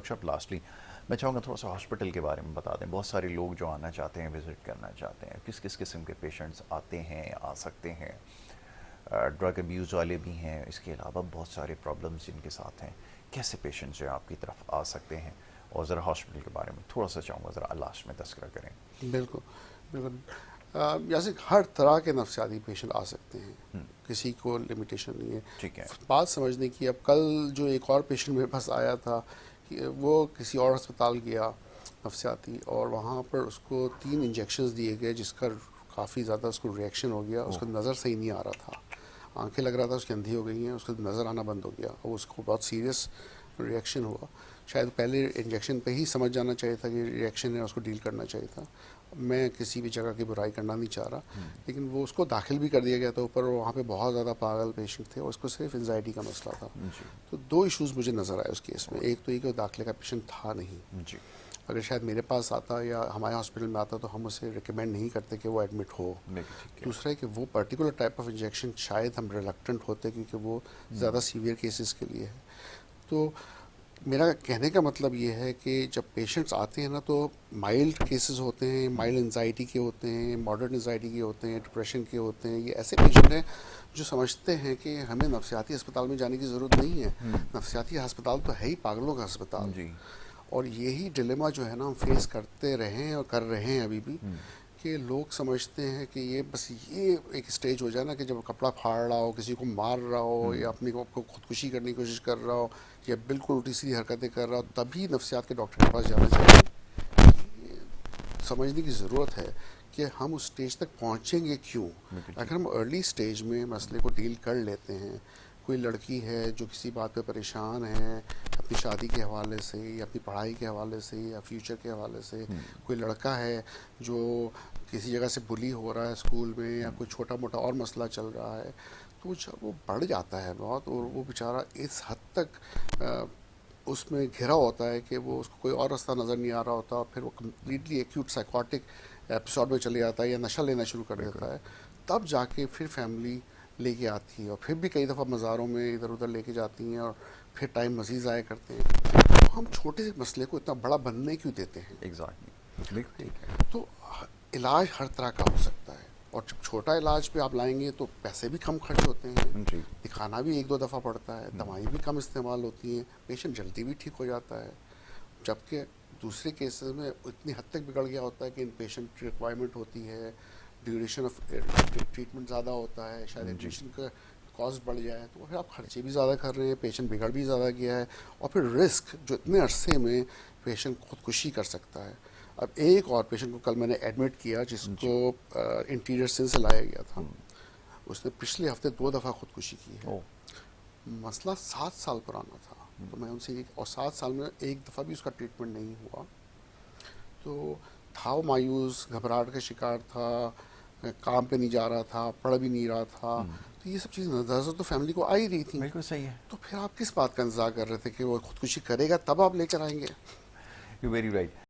साहब लास्टली मैं चाहूँगा थोड़ा सा हॉस्पिटल के बारे में बता दें। बहुत सारे लोग जो आना चाहते हैं, विज़िट करना चाहते हैं, किस किस किस्म के पेशेंट्स आते हैं, आ सकते हैं। ड्रग अब्यूज़ वाले भी हैं, इसके अलावा बहुत सारे प्रॉब्लम्स जिनके साथ हैं। कैसे पेशेंट्स जो है आपकी तरफ आ सकते हैं, और ज़रा हॉस्पिटल के बारे में थोड़ा सा चाहूँगा ज़रा लास्ट में तस्करा करें। बिल्कुल, बिल्कुल। जैसे हर तरह के नफसियाती पेशेंट आ सकते हैं, किसी को लिमिटेशन नहीं है। ठीक है। बात समझने की, अब कल जो एक और पेशेंट मेरे पास आया था कि वो किसी और अस्पताल गया नफसियाती, और वहाँ पर उसको 3 इंजेक्शंस दिए गए जिसका काफ़ी ज़्यादा उसको रिएक्शन हो गया। ओह। उसका नज़र सही नहीं आ रहा था, आंखें लग रहा था उसकी अंधी हो गई हैं, उसका नज़र आना बंद हो गया और उसको बहुत सीरियस रिएक्शन हुआ। शायद पहले इंजेक्शन पे ही समझ जाना चाहिए था कि रिएक्शन है, उसको डील करना चाहिए था। मैं किसी भी जगह की बुराई करना नहीं चाह रहा, लेकिन वो उसको दाखिल भी कर दिया गया था ऊपर, और वहाँ पे बहुत ज़्यादा पागल पेशेंट थे और उसको सिर्फ एंजाइटी का मसला था। जी। तो 2 इश्यूज़ मुझे नज़र आए उस केस में। एक तो ये कि वो दाखिले का पेशेंट था नहीं। जी। अगर शायद मेरे पास आता या हमारे हॉस्पिटल में आता तो हम उसे रिकमेंड नहीं करते कि वो एडमिट हो। ठीक है। दूसरा है कि वो पर्टिकुलर टाइप ऑफ इंजेक्शन शायद हम रिलक्टेंट होते क्योंकि वो ज़्यादा सीवियर केसेस के लिए है। तो मेरा कहने का मतलब ये है कि जब पेशेंट्स आते हैं ना, तो माइल्ड केसेस होते हैं, माइल्ड एंजाइटी के होते हैं, मॉडर्न एंजाइटी के होते हैं, डिप्रेशन के होते हैं। ये ऐसे पेशेंट हैं जो समझते हैं कि हमें नफसियाती अस्पताल में जाने की ज़रूरत नहीं है। नफसियाती अस्पताल तो है ही पागलों का अस्पताल। जी। और यही डिलेमा जो है ना हम फेस करते रहे हैं और कर रहे हैं अभी भी, कि लोग समझते हैं कि ये बस ये एक स्टेज हो जाए ना कि जब कपड़ा फाड़ रहा हो, किसी को मार रहा हो, या अपनी को खुदकुशी करने की कोशिश कर रहा हो, या बिल्कुल उल्टी सीधी हरकतें कर रहा हो, तभी नफ्सियात के डॉक्टर के पास जाना चाहिए। समझने की ज़रूरत है कि हम उस स्टेज तक पहुंचेंगे क्यों। बिल्कुल ठीक अगर हम अर्ली स्टेज में मसले को डील कर लेते हैं, कोई लड़की है जो किसी बात पे परेशान है, अपनी शादी के हवाले से या अपनी पढ़ाई के हवाले से या फ्यूचर के हवाले से, कोई लड़का है जो किसी जगह से बुली हो रहा है स्कूल में, या कोई छोटा मोटा और मसला चल रहा है, तो जब वो बढ़ जाता है बहुत, और वो बेचारा इस हद तक उसमें घिरा होता है कि वो उसको कोई और रास्ता नज़र नहीं आ रहा होता, फिर वो कम्प्लीटली एक्यूट साइकोटिक एपिसोड में चले जाता है या नशा लेना शुरू कर देता है, तब जाके फिर फैमिली लेके आती है, और फिर भी कई दफ़ा मज़ारों में इधर उधर लेके जाती हैं, और फिर टाइम मज़ीद ज़ाया करते हैं। तो हम छोटे से मसले को इतना बड़ा बनने क्यों देते हैं। एग्जैक्टली। बिल्कुल ठीक है। तो इलाज हर तरह का हो सकता है, और जब छोटा इलाज पे आप लाएंगे तो पैसे भी कम खर्च होते हैं, जी। दिखाना भी 1-2 दफ़ा पड़ता है, दवाई भी कम इस्तेमाल होती हैं, पेशेंट जल्दी भी ठीक हो जाता है। जबकि दूसरे केसेस में इतनी हद तक बिगड़ गया होता है कि इन पेशेंट रिक्वायरमेंट होती है, ड्यूरेशन ऑफ ट्रीटमेंट ज़्यादा होता है, शायद जी। एडमिशन का कॉस्ट बढ़ जाए, तो फिर आप खर्चे भी ज़्यादा कर रहे हैं, पेशेंट बिगड़ भी ज़्यादा गया है, और फिर रिस्क जो इतने अरसे में पेशेंट खुदकुशी कर सकता है। अब एक और पेशेंट को कल मैंने एडमिट किया जिसको जी। इंटीरियर से लाया गया था। उसने पिछले हफ्ते 2 दफ़ा खुदकुशी की है। ओ। मसला 7 साल पुराना था। तो मैं उनसे और 7 साल में एक दफ़ा भी उसका ट्रीटमेंट नहीं हुआ। तो था वो मायूस, घबराहट का शिकार था, काम पे नहीं जा रहा था, पढ़ भी नहीं रहा था। तो ये सब चीज़ नज़र तो फैमिली को आ ही रही थी। बिल्कुल सही है। तो फिर आप किस बात का इंतजार कर रहे थे कि वो खुदकुशी करेगा तब आप लेकर आएंगे। You very right.